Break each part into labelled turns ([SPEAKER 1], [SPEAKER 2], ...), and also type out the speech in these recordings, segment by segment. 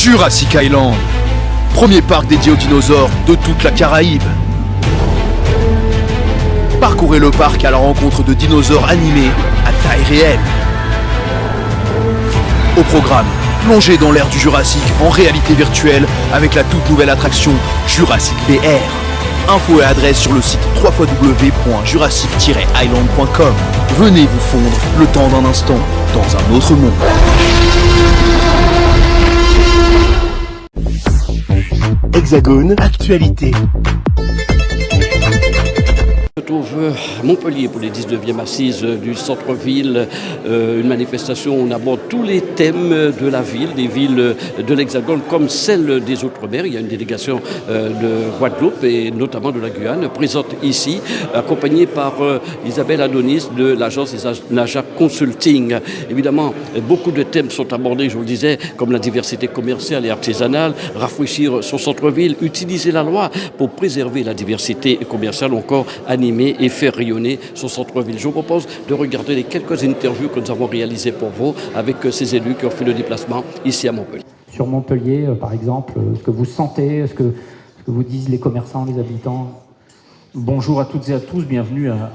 [SPEAKER 1] Jurassic Island, premier parc dédié aux dinosaures de toute la Caraïbe. Parcourez le parc à la rencontre de dinosaures animés à taille réelle. Au programme, plongez dans l'ère du Jurassique en réalité virtuelle avec la toute nouvelle attraction Jurassic VR. Infos et adresse sur le site www.jurassic-island.com. Venez vous fondre le temps d'un instant dans un autre monde.
[SPEAKER 2] Hexagone, actualité.
[SPEAKER 3] On se trouve à Montpellier pour les 19e assises du centre-ville, une manifestation où on aborde tous les thèmes de la ville, des villes de l'Hexagone comme celle des Outre-mer. Il y a une délégation de Guadeloupe et notamment de la Guyane présente ici, accompagnée par Isabelle Adonis de l'agence Naja Consulting. Évidemment, beaucoup de thèmes sont abordés, je vous le disais, comme la diversité commerciale et artisanale, rafraîchir son centre-ville, utiliser la loi pour préserver la diversité commerciale, encore animer et faire rayonner son centre-ville. Je vous propose de regarder les quelques interviews que nous avons réalisées pour vous avec ces élus qui ont fait le déplacement ici à Montpellier.
[SPEAKER 4] Sur Montpellier, par exemple, ce que vous sentez, ce que vous disent les commerçants, les habitants. Bonjour à toutes et à tous, bienvenue à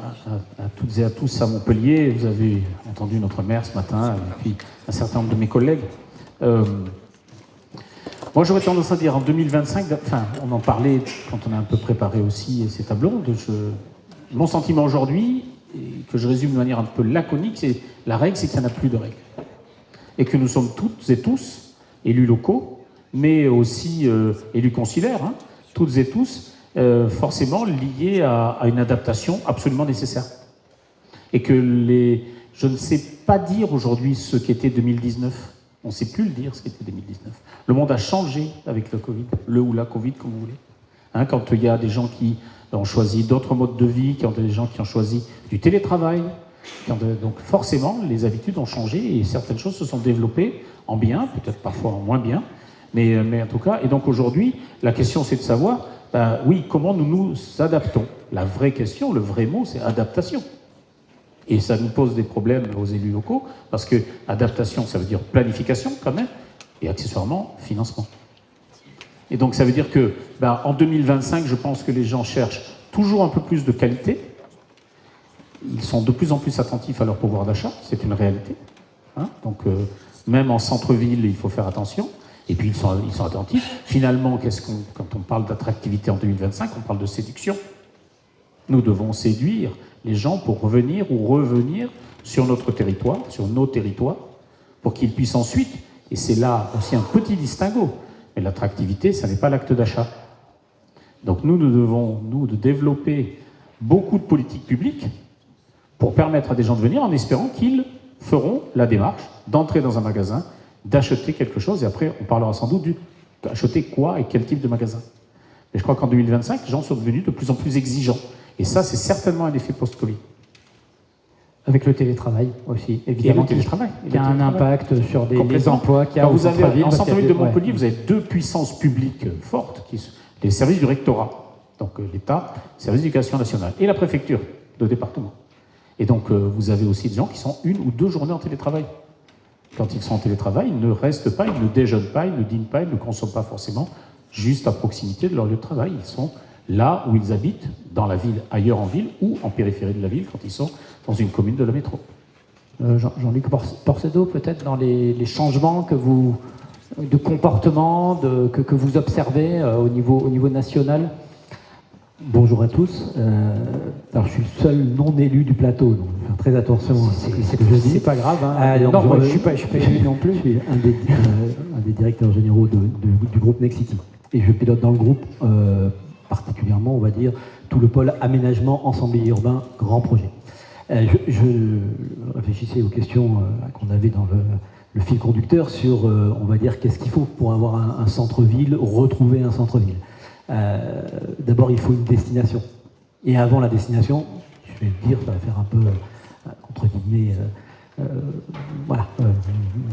[SPEAKER 4] toutes et à tous à Montpellier. Vous avez entendu notre maire ce matin et puis un certain nombre de mes collègues. Moi, j'aurais tendance à dire en 2025, enfin, on en parlait quand on a un peu préparé aussi ces tableaux. Mon sentiment aujourd'hui, que je résume de manière un peu laconique, c'est la règle, c'est qu'il n'y en a plus de règles. Et que nous sommes toutes et tous élus locaux, mais aussi élus consulaires, hein, toutes et tous, forcément liés à une adaptation absolument nécessaire. Et que je ne sais pas dire aujourd'hui ce qu'était 2019. On ne sait plus le dire, ce qu'était 2019. Le monde a changé avec le Covid, le ou la Covid, comme vous voulez. Hein, quand il y a des gens qui ont choisi d'autres modes de vie, quand il y a des gens qui ont choisi du télétravail, donc forcément, les habitudes ont changé et certaines choses se sont développées en bien, peut-être parfois en moins bien, mais en tout cas. Et donc aujourd'hui, la question c'est de savoir, oui, comment nous nous adaptons. La vraie question, le vrai mot, c'est adaptation. Et ça nous pose des problèmes aux élus locaux, parce que adaptation, ça veut dire planification quand même, et accessoirement financement. Et donc ça veut dire que en 2025, je pense que les gens cherchent toujours un peu plus de qualité. Ils sont de plus en plus attentifs à leur pouvoir d'achat, c'est une réalité. Hein, donc même en centre-ville, il faut faire attention. Et puis ils sont attentifs. Finalement, quand on parle d'attractivité en 2025, on parle de séduction. Nous devons séduire les gens pour revenir ou revenir sur notre territoire, sur nos territoires, pour qu'ils puissent ensuite, et c'est là aussi un petit distinguo, mais l'attractivité, ça n'est pas l'acte d'achat. Donc nous devons, de développer beaucoup de politiques publiques pour permettre à des gens de venir en espérant qu'ils feront la démarche d'entrer dans un magasin, d'acheter quelque chose, et après on parlera sans doute d'acheter quoi et quel type de magasin. Mais je crois qu'en 2025, les gens sont devenus de plus en plus exigeants. Et ça, c'est certainement un effet post-Covid. Avec le télétravail aussi, évidemment,
[SPEAKER 2] le télétravail,
[SPEAKER 4] qui a un impact sur les emplois qu'il y a au centre-ville.
[SPEAKER 2] En centre-ville de Montpellier, vous avez deux puissances publiques fortes, les services du rectorat, donc l'État, le service d'éducation nationale, et la préfecture de département. Et donc, vous avez aussi des gens qui sont 1 ou 2 journées en télétravail. Quand ils sont en télétravail, ils ne restent pas, ils ne déjeunent pas, ils ne dînent pas, ils ne consomment pas forcément juste à proximité de leur lieu de travail. Ils sont là où ils habitent, dans la ville, ailleurs en ville, ou en périphérie de la ville, quand ils sont dans une commune de la métro.
[SPEAKER 4] Jean-Luc Porcedo, peut-être dans les changements de comportement que vous observez au niveau national.
[SPEAKER 5] Bonjour à tous. Alors je suis le seul non élu du plateau, donc je vais faire très attention à ce que je dis.
[SPEAKER 4] C'est pas grave. Hein.
[SPEAKER 5] Non,
[SPEAKER 4] moi, je suis pas élu non plus.
[SPEAKER 5] Je suis un des directeurs généraux du groupe Next City. Et je pilote dans le groupe particulièrement, on va dire, tout le pôle aménagement, ensemblier urbain, grand projet. Je réfléchissais aux questions qu'on avait dans le fil conducteur sur, on va dire, qu'est-ce qu'il faut pour avoir un centre-ville, retrouver un centre-ville. D'abord, il faut une destination. Et avant la destination, je vais le dire, ça va faire un peu, entre guillemets,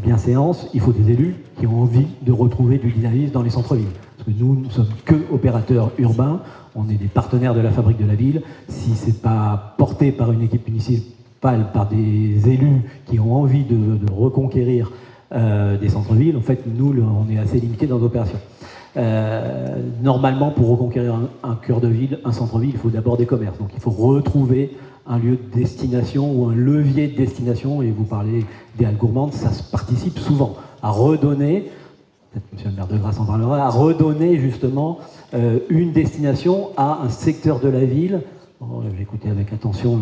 [SPEAKER 5] bienséance, il faut des élus qui ont envie de retrouver du dynamisme dans les centres-villes. Parce que nous ne sommes que opérateurs urbains, on est des partenaires de la fabrique de la ville. Si ce n'est pas porté par une équipe municipale, par des élus qui ont envie de reconquérir des centres-villes. En fait, nous, on est assez limité dans nos opérations. Normalement, pour reconquérir un cœur de ville, un centre-ville, il faut d'abord des commerces. Donc il faut retrouver un lieu de destination ou un levier de destination, et vous parlez des halles gourmandes, ça se participe souvent à redonner, peut-être que M. le maire de Grasse en parlera, à redonner justement une destination à un secteur de la ville. J'ai écouté avec attention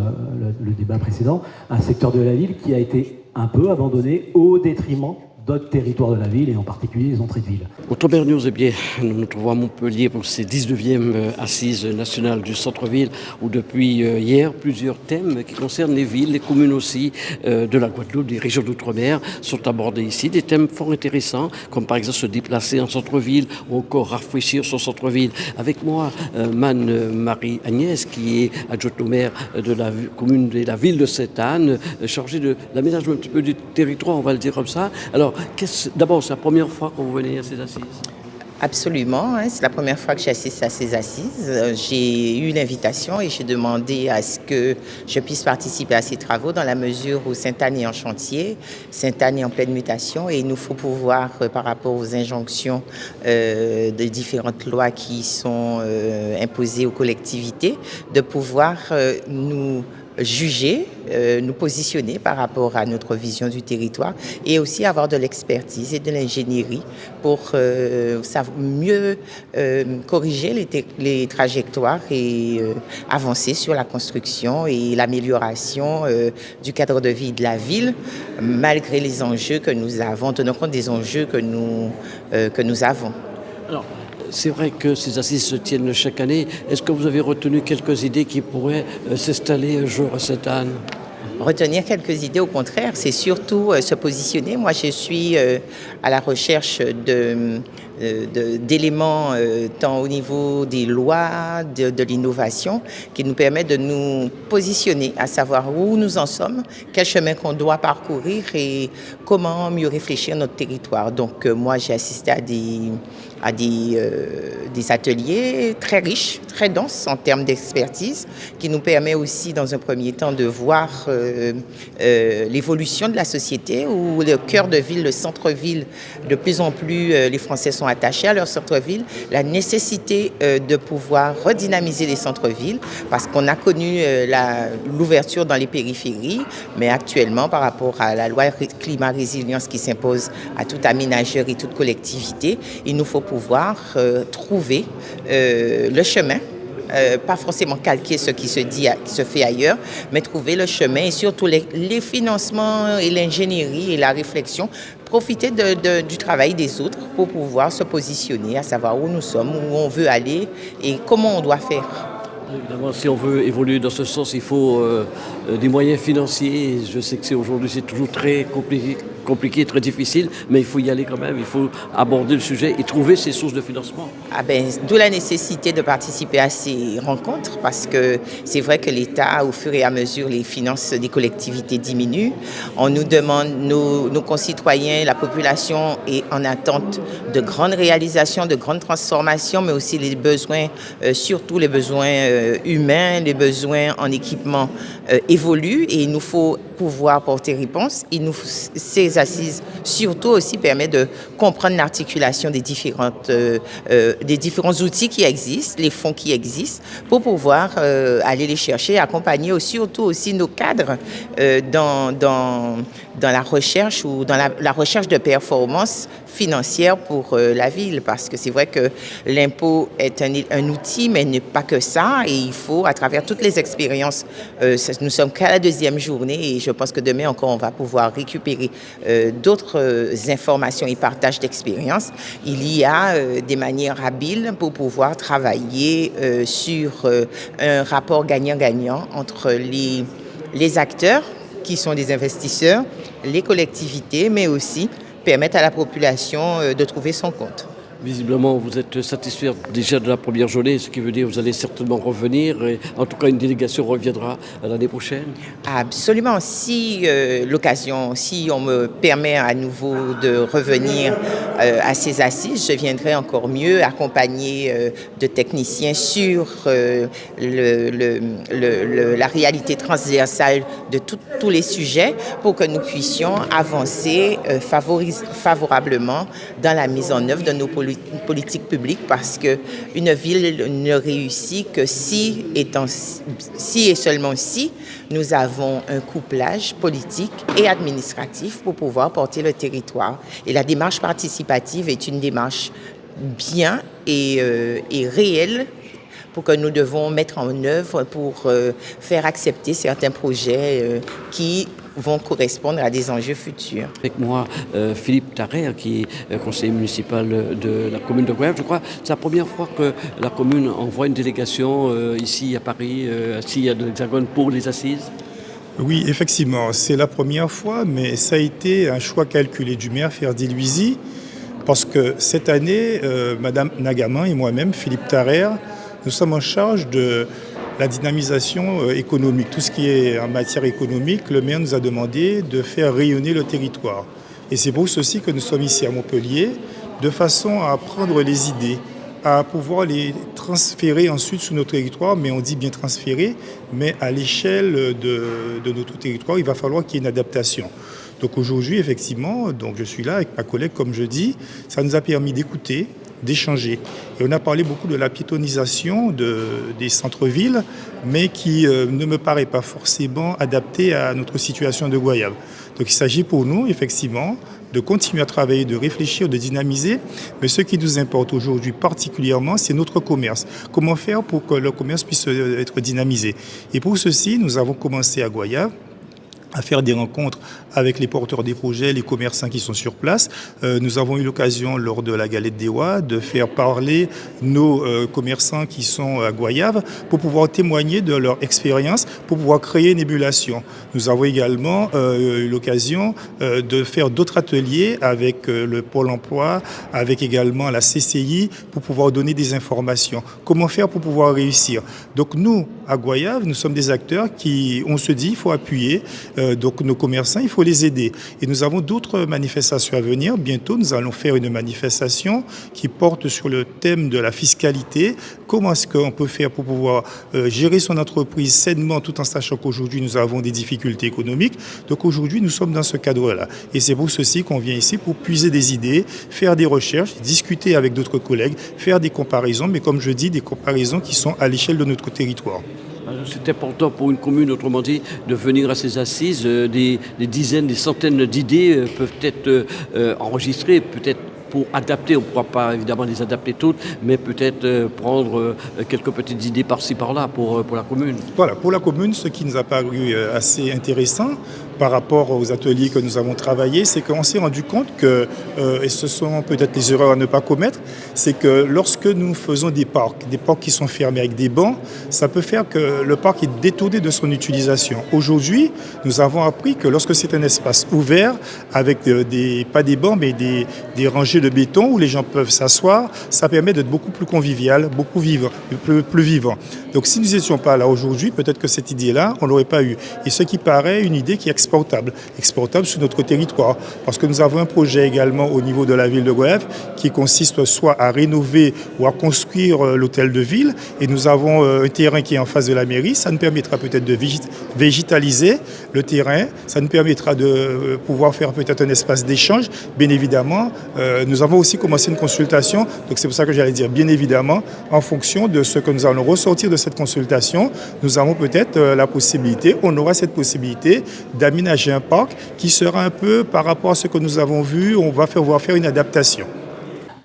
[SPEAKER 5] le débat précédent, un secteur de la ville qui a été un peu abandonné au détriment d'autres territoires de la ville, et en particulier les entrées de ville.
[SPEAKER 3] Autrement News, eh bien, nous nous trouvons à Montpellier pour ces 19e assises nationales du centre-ville, où depuis hier, plusieurs thèmes qui concernent les villes, les communes aussi de la Guadeloupe, des régions d'outre-mer, sont abordés ici. Des thèmes fort intéressants, comme par exemple se déplacer en centre-ville, ou encore rafraîchir son centre-ville. Avec moi, Marie-Agnès, qui est adjointe au maire de la commune de la ville de Sainte-Anne, chargée de l'aménagement un petit peu du territoire, on va le dire comme ça. Alors, d'abord, c'est la première fois que vous venez à ces assises?
[SPEAKER 6] Absolument, hein, c'est la première fois que j'assiste à ces assises. J'ai eu l'invitation et j'ai demandé à ce que je puisse participer à ces travaux dans la mesure où Sainte-Anne est en chantier, Sainte-Anne est en pleine mutation, et il nous faut pouvoir, par rapport aux injonctions de différentes lois qui sont imposées aux collectivités, de pouvoir nous juger, nous positionner par rapport à notre vision du territoire, et aussi avoir de l'expertise et de l'ingénierie pour mieux corriger les trajectoires et avancer sur la construction et l'amélioration du cadre de vie de la ville, malgré les enjeux que nous avons, tenant compte des enjeux que nous avons.
[SPEAKER 3] Alors, c'est vrai que ces assises se tiennent chaque année. Est-ce que vous avez retenu quelques idées qui pourraient s'installer un jour à Sainte-Anne?
[SPEAKER 6] Retenir quelques idées, au contraire, c'est surtout se positionner. Moi, je suis à la recherche d'éléments tant au niveau des lois, de l'innovation, qui nous permettent de nous positionner, à savoir où nous en sommes, quel chemin qu'on doit parcourir et comment mieux réfléchir notre territoire. Donc, moi, j'ai assisté à des ateliers très riches, très denses en termes d'expertise, qui nous permet aussi, dans un premier temps, de voir l'évolution de la société, où le cœur de ville, le centre-ville, de plus en plus, les Français sont attachés à leur centre-ville, la nécessité de pouvoir redynamiser les centres-villes, parce qu'on a connu l'ouverture dans les périphéries, mais actuellement, par rapport à la loi climat-résilience qui s'impose à tout aménageur et toute collectivité, il nous faut pouvoir trouver le chemin, pas forcément calquer ce qui se fait ailleurs, mais trouver le chemin et surtout les financements et l'ingénierie et la réflexion, profiter du travail des autres pour pouvoir se positionner, à savoir où nous sommes, où on veut aller et comment on doit faire.
[SPEAKER 3] Évidemment, si on veut évoluer dans ce sens, il faut des moyens financiers. Je sais que aujourd'hui, c'est toujours très compliqué, très difficile, mais il faut y aller quand même. Il faut aborder le sujet et trouver ces sources de financement.
[SPEAKER 6] D'où la nécessité de participer à ces rencontres, parce que c'est vrai que l'État, au fur et à mesure, les finances des collectivités diminuent. On nous demande, nos concitoyens, la population est en attente de grandes réalisations, de grandes transformations, mais aussi les besoins, surtout les besoins humains, les besoins en équipement évoluent, et il nous faut pouvoir porter réponse. Ces assises surtout aussi permettent de comprendre l'articulation des différents outils qui existent, les fonds qui existent, pour pouvoir aller les chercher, accompagner surtout aussi nos cadres dans la recherche ou dans la recherche de performance financière pour la ville, parce que c'est vrai que l'impôt est un outil, mais n'est pas que ça, et il faut, à travers toutes les expériences, nous sommes qu'à la deuxième journée, et je pense que demain encore on va pouvoir récupérer d'autres informations et partages d'expériences. Il y a des manières habiles pour pouvoir travailler sur un rapport gagnant-gagnant entre les acteurs qui sont des investisseurs, les collectivités, mais aussi permettre à la population de trouver son compte.
[SPEAKER 3] Visiblement, vous êtes satisfait déjà de la première journée, ce qui veut dire que vous allez certainement revenir. Et en tout cas, une délégation reviendra l'année prochaine.
[SPEAKER 6] Absolument. Si si on me permet à nouveau de revenir à ces assises, je viendrai encore mieux accompagné de techniciens sur la réalité transversale de tous les sujets pour que nous puissions avancer favorablement dans la mise en œuvre de nos politiques publiques, parce qu'une ville ne réussit que si et seulement si nous avons un couplage politique et administratif pour pouvoir porter le territoire. Et la démarche participative est une démarche bien et réelle pour que nous devons mettre en œuvre pour faire accepter certains projets qui vont correspondre à des enjeux futurs.
[SPEAKER 3] Avec moi, Philippe Tarrer, qui est conseiller municipal de la commune de Goyave. Je crois que c'est la première fois que la commune envoie une délégation ici à Paris, ici à l'Hexagone pour les assises.
[SPEAKER 7] Oui, effectivement, c'est la première fois, mais ça a été un choix calculé du maire Ferdi Luisi, parce que cette année, Madame Nagaman et moi-même, Philippe Tarrer, nous sommes en charge de la dynamisation économique. Tout ce qui est en matière économique, le maire nous a demandé de faire rayonner le territoire. Et c'est pour ceci que nous sommes ici à Montpellier, de façon à prendre les idées, à pouvoir les transférer ensuite sur notre territoire, mais on dit bien transférer, mais à l'échelle de notre territoire, il va falloir qu'il y ait une adaptation. Donc aujourd'hui, effectivement, donc je suis là avec ma collègue, comme je dis, ça nous a permis d'écouter, d'échanger. Et on a parlé beaucoup de la piétonisation des centres-villes, mais qui ne me paraît pas forcément adaptée à notre situation de Goyave. Donc il s'agit pour nous, effectivement, de continuer à travailler, de réfléchir, de dynamiser. Mais ce qui nous importe aujourd'hui particulièrement, c'est notre commerce. Comment faire pour que le commerce puisse être dynamisé? Et pour ceci, nous avons commencé à Goyave à faire des rencontres avec les porteurs des projets, les commerçants qui sont sur place. Nous avons eu l'occasion, lors de la Galette des Rois, de faire parler nos commerçants qui sont à Goyave pour pouvoir témoigner de leur expérience, pour pouvoir créer une émulation. Nous avons également eu l'occasion de faire d'autres ateliers avec le Pôle emploi, avec également la CCI, pour pouvoir donner des informations. Comment faire pour pouvoir réussir? Donc nous, à Goyave, nous sommes des acteurs qui, on se dit, il faut appuyer donc nos commerçants, il faut les aider. Et nous avons d'autres manifestations à venir. Bientôt, nous allons faire une manifestation qui porte sur le thème de la fiscalité. Comment est-ce qu'on peut faire pour pouvoir gérer son entreprise sainement, tout en sachant qu'aujourd'hui, nous avons des difficultés économiques. Donc aujourd'hui, nous sommes dans ce cadre-là. Et c'est pour ceci qu'on vient ici pour puiser des idées, faire des recherches, discuter avec d'autres collègues, faire des comparaisons, mais comme je dis, des comparaisons qui sont à l'échelle de notre territoire.
[SPEAKER 3] C'est important pour une commune, autrement dit, de venir à ces assises. Des dizaines, des centaines d'idées peuvent être enregistrées, peut-être pour adapter. On ne pourra pas évidemment les adapter toutes, mais peut-être prendre quelques petites idées par-ci, par-là pour la commune.
[SPEAKER 7] Voilà, pour la commune, ce qui nous a paru assez intéressant par rapport aux ateliers que nous avons travaillés, c'est qu'on s'est rendu compte que, et ce sont peut-être les erreurs à ne pas commettre, c'est que lorsque nous faisons des parcs qui sont fermés avec des bancs, ça peut faire que le parc est détourné de son utilisation. Aujourd'hui, nous avons appris que lorsque c'est un espace ouvert, avec pas des bancs, mais des rangées de béton où les gens peuvent s'asseoir, ça permet d'être beaucoup plus convivial, beaucoup plus vivant. Donc si nous n'étions pas là aujourd'hui, peut-être que cette idée-là, on ne l'aurait pas eue. Et ce qui paraît une idée qui est exportable sur notre territoire. Parce que nous avons un projet également au niveau de la ville de Goyave qui consiste soit à rénover ou à construire l'hôtel de ville. Et nous avons un terrain qui est en face de la mairie. Ça nous permettra peut-être de végétaliser le terrain. Ça nous permettra de pouvoir faire peut-être un espace d'échange. Bien évidemment, nous avons aussi commencé une consultation. Donc c'est pour ça que j'allais dire bien évidemment, en fonction de ce que nous allons ressortir de cette consultation, nous avons peut-être la possibilité, on aura cette possibilité d'aménager un parc qui sera un peu par rapport à ce que nous avons vu, on va faire une adaptation.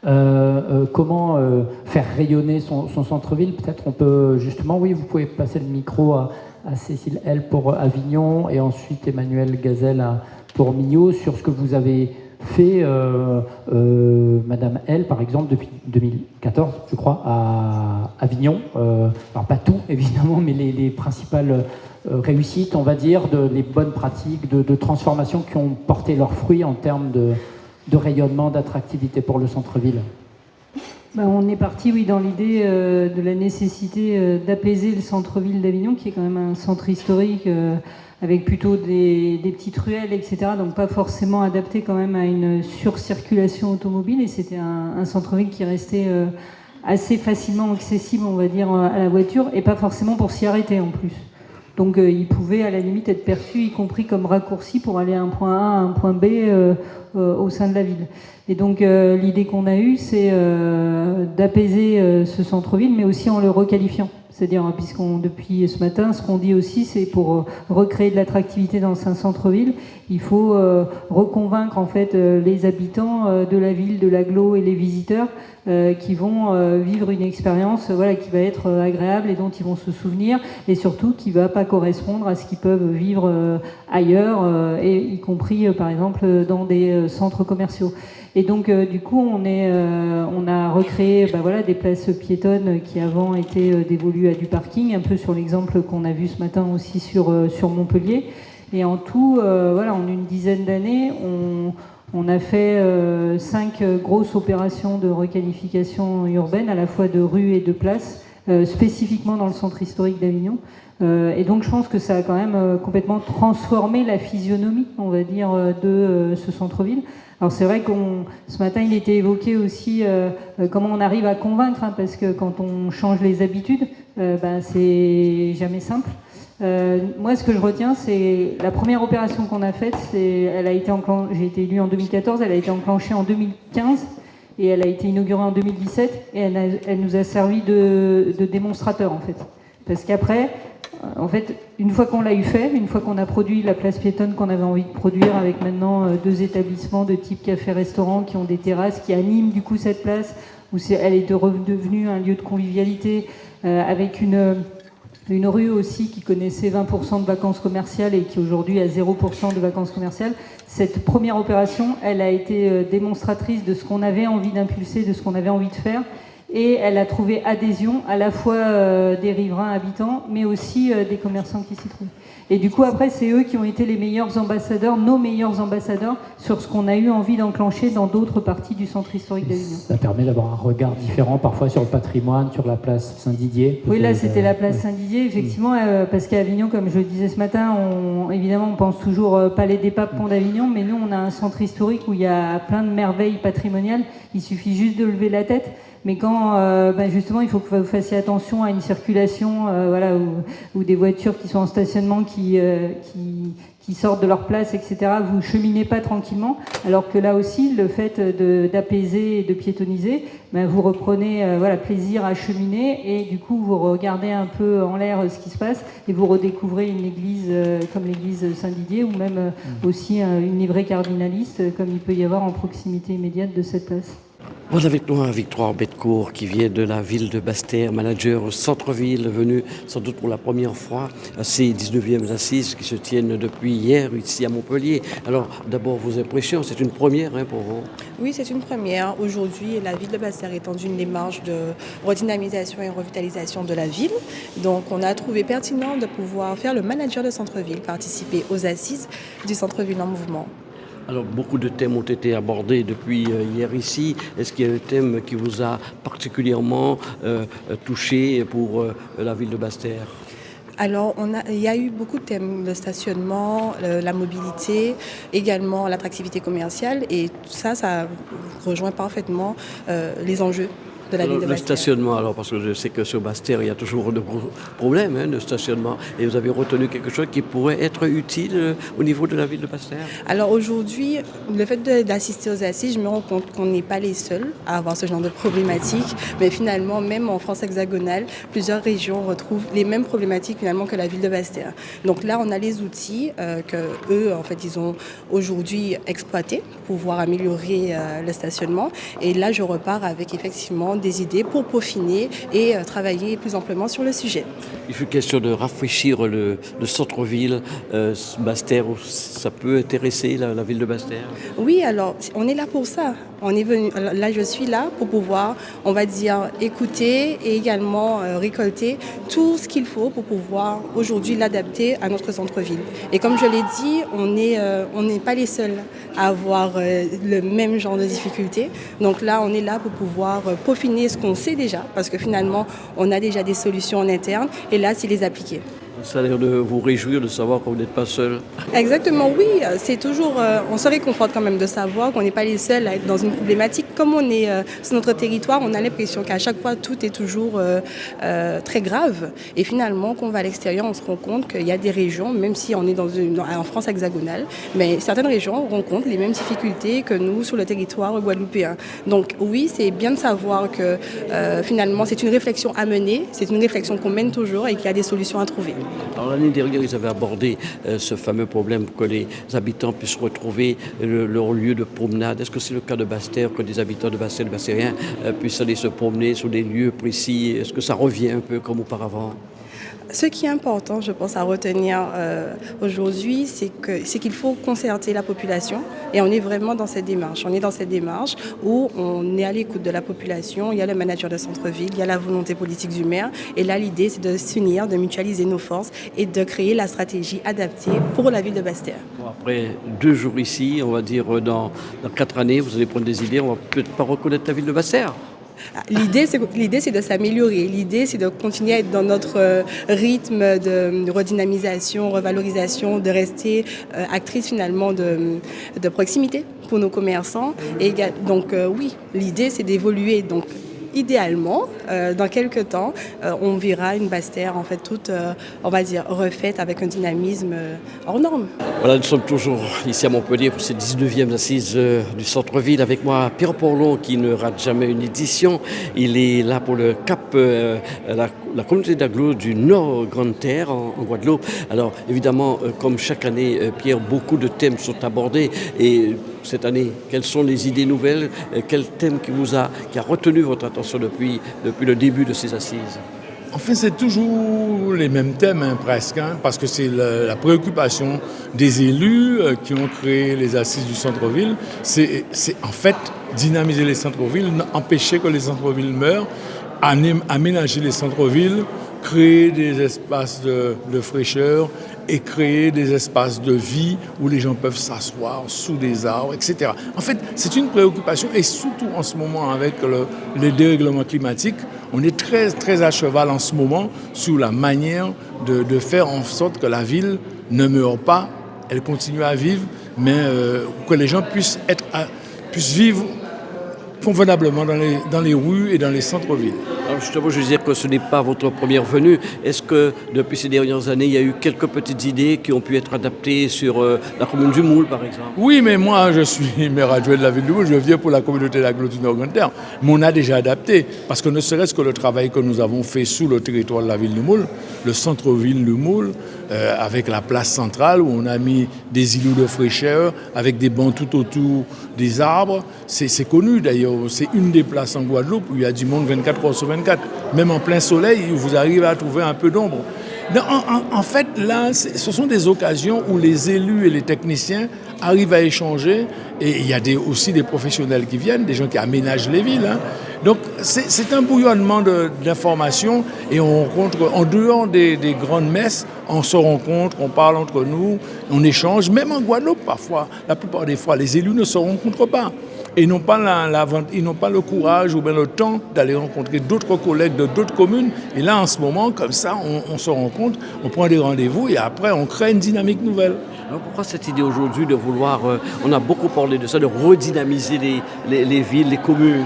[SPEAKER 5] Comment faire rayonner son centre-ville? Peut-être on peut justement, oui, vous pouvez passer le micro à Cécile L pour Avignon et ensuite Emmanuel Gazelle pour Millau sur ce que vous avez fait, Madame L, par exemple, depuis 2014, je crois, à Avignon. Alors pas tout, évidemment, mais les principales réussites, on va dire, les bonnes pratiques de transformation qui ont porté leurs fruits en termes de rayonnement, d'attractivité pour le centre-ville.
[SPEAKER 8] On est parti, oui, dans l'idée de la nécessité d'apaiser le centre-ville d'Avignon, qui est quand même un centre historique avec plutôt des petites ruelles, etc. Donc pas forcément adapté quand même à une surcirculation automobile. Et c'était un centre-ville qui restait assez facilement accessible, on va dire, à la voiture, et pas forcément pour s'y arrêter en plus. Donc il pouvait à la limite être perçu, y compris comme raccourci pour aller à un point A à un point B au sein de la ville. Et donc l'idée qu'on a eue, c'est d'apaiser ce centre-ville, mais aussi en le requalifiant. C'est-à-dire, depuis ce matin, ce qu'on dit aussi, c'est pour recréer de l'attractivité dans un centre-ville, il faut reconvaincre en fait les habitants de la ville, de l'agglo et les visiteurs qui vont vivre une expérience qui va être agréable et dont ils vont se souvenir, et surtout qui ne va pas correspondre à ce qu'ils peuvent vivre ailleurs, et y compris par exemple dans des centres commerciaux. Et donc du coup on a recréé des places piétonnes qui avant étaient dévolues à du parking, un peu sur l'exemple qu'on a vu ce matin aussi sur Montpellier. Et en tout, en une dizaine d'années, on a fait 5 grosses opérations de requalification urbaine, à la fois de rues et de places, spécifiquement dans le centre historique d'Avignon. Et donc je pense que ça a quand même complètement transformé la physionomie, on va dire, de ce centre-ville. Alors c'est vrai ce matin il était évoqué aussi comment on arrive à convaincre, parce que quand on change les habitudes, c'est jamais simple. Moi ce que je retiens, c'est la première opération qu'on a faite, j'ai été élue en 2014, elle a été enclenchée en 2015 et elle a été inaugurée en 2017 et elle nous a servi de démonstrateur en fait. Parce qu'après, en fait, une fois qu'on l'a fait, une fois qu'on a produit la place piétonne qu'on avait envie de produire, avec maintenant 2 établissements de type café-restaurant qui ont des terrasses, qui animent du coup cette place, où elle est devenue un lieu de convivialité, avec une rue aussi qui connaissait 20% de vacances commerciales et qui aujourd'hui a 0% de vacances commerciales. Cette première opération, elle a été démonstratrice de ce qu'on avait envie d'impulser, de ce qu'on avait envie de faire. Et elle a trouvé adhésion à la fois des riverains habitants, mais aussi des commerçants qui s'y trouvent. Et du coup, après, c'est eux qui ont été les meilleurs ambassadeurs, nos meilleurs ambassadeurs, sur ce qu'on a eu envie d'enclencher dans d'autres parties du centre historique d'Avignon.
[SPEAKER 2] Ça permet d'avoir un regard différent, parfois, sur le patrimoine, sur la place Saint-Didier.
[SPEAKER 8] Oui, là, c'était la place Saint-Didier, effectivement, parce qu'à Avignon, comme je le disais ce matin, évidemment, on pense toujours Palais des Papes, Pont d'Avignon, mais nous, on a un centre historique où il y a plein de merveilles patrimoniales. Il suffit juste de lever la tête. Mais quand, justement, il faut que vous fassiez attention à une circulation, ou des voitures qui sont en stationnement, qui sortent de leur place, etc., vous cheminez pas tranquillement, alors que là aussi, le fait d'apaiser et de piétoniser, vous reprenez plaisir à cheminer, et du coup, vous regardez un peu en l'air ce qui se passe, et vous redécouvrez une église comme l'église Saint-Didier, ou même aussi une livrée cardinaliste, comme il peut y avoir en proximité immédiate de cette place.
[SPEAKER 3] On a avec nous Victoire Betcourt qui vient de la ville de Basse-Terre, manager au centre-ville, venu sans doute pour la première fois à ces 19e assises qui se tiennent depuis hier ici à Montpellier. Alors d'abord vos impressions, c'est une première pour vous?
[SPEAKER 9] Oui, c'est une première. Aujourd'hui, la ville de Basse-Terre est dans une démarche de redynamisation et revitalisation de la ville. Donc on a trouvé pertinent de pouvoir faire le manager de centre-ville, participer aux assises du centre-ville en mouvement.
[SPEAKER 3] Alors, beaucoup de thèmes ont été abordés depuis hier ici. Est-ce qu'il y a un thème qui vous a particulièrement touché pour la ville de Basse-Terre ?
[SPEAKER 9] Alors, il y a eu beaucoup de thèmes, le stationnement, la mobilité, également l'attractivité commerciale, et ça rejoint parfaitement les enjeux de la ville de Basse-Terre.
[SPEAKER 3] Le stationnement, alors, parce que je sais que sur Basse-Terre, il y a toujours de gros problèmes de stationnement, et vous avez retenu quelque chose qui pourrait être utile au niveau de la ville de Basse-Terre?
[SPEAKER 9] Alors aujourd'hui, le fait d'assister aux assises, je me rends compte qu'on n'est pas les seuls à avoir ce genre de problématiques, mais finalement, même en France hexagonale, plusieurs régions retrouvent les mêmes problématiques finalement que la ville de Basse-Terre. Donc là, on a les outils que eux, en fait, ils ont aujourd'hui exploités pour pouvoir améliorer le stationnement, et là, je repars avec effectivement des idées pour peaufiner et travailler plus amplement sur le sujet.
[SPEAKER 3] Il fait question de rafraîchir le centre-ville. Basse-Terre, ça peut intéresser la ville de Basse-Terre?
[SPEAKER 9] Oui, alors on est là pour ça. On est venu, là, je suis là pour pouvoir, on va dire, écouter et également récolter tout ce qu'il faut pour pouvoir aujourd'hui l'adapter à notre centre-ville. Et comme je l'ai dit, on n'est pas les seuls à avoir le même genre de difficultés. Donc là, on est là pour pouvoir peaufiner ce qu'on sait déjà, parce que finalement, on a déjà des solutions en interne, et là, c'est les appliquer.
[SPEAKER 3] Ça a l'air de vous réjouir de savoir que vous n'êtes pas seul.
[SPEAKER 9] Exactement, oui. C'est toujours, on se réconforte quand même de savoir qu'on n'est pas les seuls à être dans une problématique. Comme on est sur notre territoire, on a l'impression qu'à chaque fois, tout est toujours très grave. Et finalement, quand on va à l'extérieur, on se rend compte qu'il y a des régions, même si on est en France hexagonale, mais certaines régions rencontrent les mêmes difficultés que nous sur le territoire guadeloupéen. Donc oui, c'est bien de savoir que finalement, c'est une réflexion à mener, c'est une réflexion qu'on mène toujours et qu'il y a des solutions à trouver.
[SPEAKER 3] Alors, l'année dernière, ils avaient abordé ce fameux problème que les habitants puissent retrouver leur lieu de promenade. Est-ce que c'est le cas de Basse-Terre, que des habitants de Basse-Terre, de Basse-Terrien puissent aller se promener sur des lieux précis? Est-ce que ça revient un peu comme auparavant?
[SPEAKER 9] Ce qui est important, je pense, à retenir aujourd'hui, c'est qu'il faut concerter la population, et on est vraiment dans cette démarche. On est dans cette démarche où on est à l'écoute de la population, il y a le manager de centre-ville, il y a la volonté politique du maire, et là l'idée c'est de s'unir, de mutualiser nos forces et de créer la stratégie adaptée pour la ville de Basse-Terre.
[SPEAKER 3] Bon, après 2 jours ici, on va dire dans 4 années, vous allez prendre des idées, on va peut-être pas reconnaître la ville de Basse-Terre.
[SPEAKER 9] L'idée, c'est de s'améliorer. L'idée, c'est de continuer à être dans notre rythme de redynamisation, revalorisation, de rester actrice finalement de proximité pour nos commerçants. Et donc oui, l'idée, c'est d'évoluer. Donc idéalement, dans quelques temps, on verra une Basse-Terre en fait toute, on va dire, refaite avec un dynamisme hors norme.
[SPEAKER 3] Voilà, nous sommes toujours ici à Montpellier pour cette 19e assise du centre-ville. Avec moi, Pierre Porlon, qui ne rate jamais une édition. Il est là pour le CAP, la communauté d'agglo du Nord Grande-Terre en Guadeloupe. Alors évidemment, comme chaque année, Pierre, beaucoup de thèmes sont abordés. Et cette année, quelles sont les idées nouvelles? Quel thème qui a retenu votre attention depuis le début de ces assises?
[SPEAKER 10] En fait, c'est toujours les mêmes thèmes, presque, parce que c'est la préoccupation des élus qui ont créé les assises du centre-ville. C'est en fait dynamiser les centres-villes, empêcher que les centres-villes meurent, aménager les centres-villes, créer des espaces de fraîcheur et créer des espaces de vie où les gens peuvent s'asseoir sous des arbres, etc. En fait, c'est une préoccupation, et surtout en ce moment avec le dérèglement climatique, on est très, très à cheval en ce moment sur la manière de faire en sorte que la ville ne meure pas, elle continue à vivre, mais que les gens puissent vivre convenablement dans les rues et dans les centres-villes.
[SPEAKER 3] Alors justement, je veux dire que ce n'est pas votre première venue. Est-ce que depuis ces dernières années, il y a eu quelques petites idées qui ont pu être adaptées sur la commune du Moule, par exemple?
[SPEAKER 10] Oui, mais moi, je suis maire adjoint de la ville du Moule, je viens pour la communauté d'agglo du Nord Grande-Terre. Mais on a déjà adapté, parce que ne serait-ce que le travail que nous avons fait sous le territoire de la ville du Moule, le centre-ville du Moule, avec la place centrale où on a mis des îlots de fraîcheur, avec des bancs tout autour des arbres. C'est connu d'ailleurs, c'est une des places en Guadeloupe où il y a du monde 24 heures sur 24. Même en plein soleil, vous arrivez à trouver un peu d'ombre. En fait, là, ce sont des occasions où les élus et les techniciens arrivent à échanger, et il y a aussi des professionnels qui viennent, des gens qui aménagent les villes. Donc c'est un bouillonnement d'informations, et on rencontre, en dehors des grandes messes, on se rencontre, on parle entre nous, on échange. Même en Guadeloupe, parfois, la plupart des fois, les élus ne se rencontrent pas. Et n'ont pas ils n'ont pas le courage ou bien le temps d'aller rencontrer d'autres collègues de d'autres communes. Et là, en ce moment, comme ça, on se rencontre, on prend des rendez-vous, et après, on crée une dynamique nouvelle.
[SPEAKER 3] Alors pourquoi cette idée aujourd'hui de vouloir, on a beaucoup parlé de ça, de redynamiser les villes, les communes?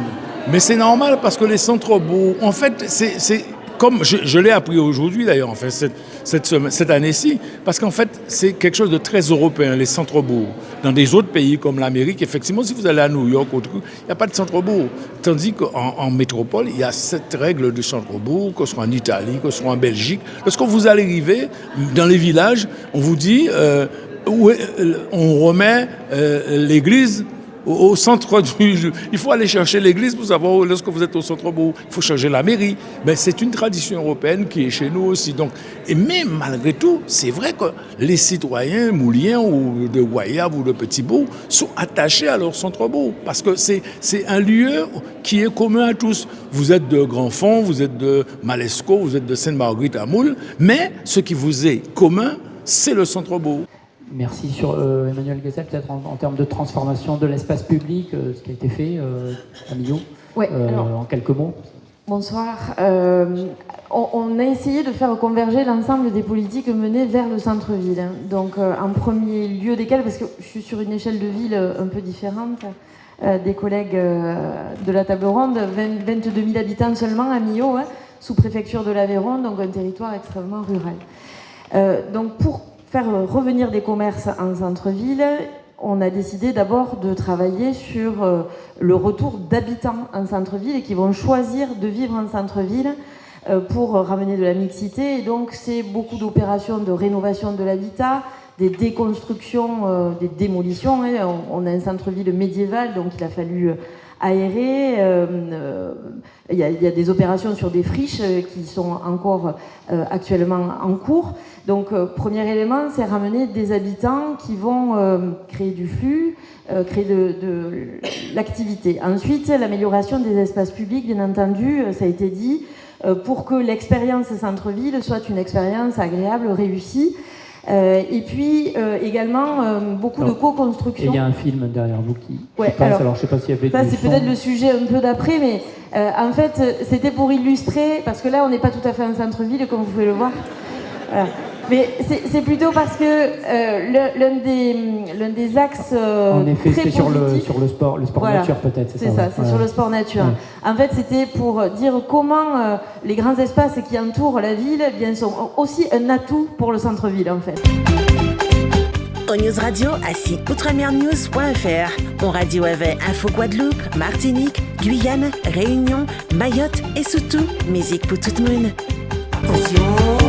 [SPEAKER 10] Mais c'est normal, parce que les centres-bourgs, en fait, c'est comme je l'ai appris aujourd'hui d'ailleurs, en fait, cette année-ci, parce qu'en fait, c'est quelque chose de très européen, les centres-bourgs. Dans des autres pays comme l'Amérique, effectivement, si vous allez à New York, il n'y a pas de centre-bourg. Tandis qu'en métropole, il y a cette règle de centre-bourg, que ce soit en Italie, que ce soit en Belgique. Lorsque vous allez arriver dans les villages, on vous dit, on remet l'église au centre du... Il faut aller chercher l'église pour savoir où, lorsque vous êtes au centre-bourg. Il faut changer la mairie. Mais c'est une tradition européenne qui est chez nous aussi. Donc, et même malgré tout, c'est vrai que les citoyens mouliens ou de Guayave ou de Petit-Bourg sont attachés à leur centre-bourg. Parce que c'est un lieu qui est commun à tous. Vous êtes de Grandfond, vous êtes de Malesco, vous êtes de Sainte-Marguerite à Moule. Mais ce qui vous est commun, c'est le centre-bourg.
[SPEAKER 5] Merci. Sur Emmanuel Guessel, peut-être en termes de transformation de l'espace public, ce qui a été fait à Millau, en quelques mots.
[SPEAKER 11] Bonsoir. On a essayé de faire converger l'ensemble des politiques menées vers le centre-ville. Donc, en premier lieu desquelles, parce que je suis sur une échelle de ville un peu différente des collègues de la table ronde, 22 000 habitants seulement à Millau, sous-préfecture de l'Aveyron, donc un territoire extrêmement rural. Donc, pour faire revenir des commerces en centre-ville, on a décidé d'abord de travailler sur le retour d'habitants en centre-ville et qui vont choisir de vivre en centre-ville pour ramener de la mixité. Et donc, c'est beaucoup d'opérations de rénovation de l'habitat, des déconstructions, des démolitions. On a un centre-ville médiéval, donc il a fallu aérer. Il y a des opérations sur des friches qui sont encore actuellement en cours. Donc, premier élément, c'est ramener des habitants qui vont créer du flux, créer de l'activité. Ensuite, l'amélioration des espaces publics, bien entendu, ça a été dit, pour que l'expérience centre-ville soit une expérience agréable, réussie. Et puis également beaucoup de co-construction.
[SPEAKER 5] Et il y a un film derrière vous qui
[SPEAKER 11] passe,
[SPEAKER 5] alors je ne sais pas s'il y avait
[SPEAKER 11] ça, c'est peut-être le sujet un peu d'après, mais en fait, c'était pour illustrer, parce que là, on n'est pas tout à fait en centre-ville, comme vous pouvez le voir. Voilà. Mais c'est plutôt parce que l'un des axes
[SPEAKER 5] en effet,
[SPEAKER 11] très
[SPEAKER 5] c'était sur le sport
[SPEAKER 11] voilà,
[SPEAKER 5] nature peut-être.
[SPEAKER 11] C'est ça, c'est sur le sport nature. Ouais. En fait, c'était pour dire comment les grands espaces qui entourent la ville sont aussi un atout pour le centre-ville, en fait.
[SPEAKER 12] News Radio à site outremernews.fr. On radio avait Info Guadeloupe, Martinique, Guyane, Réunion, Mayotte et surtout musique pour tout le monde. Attention.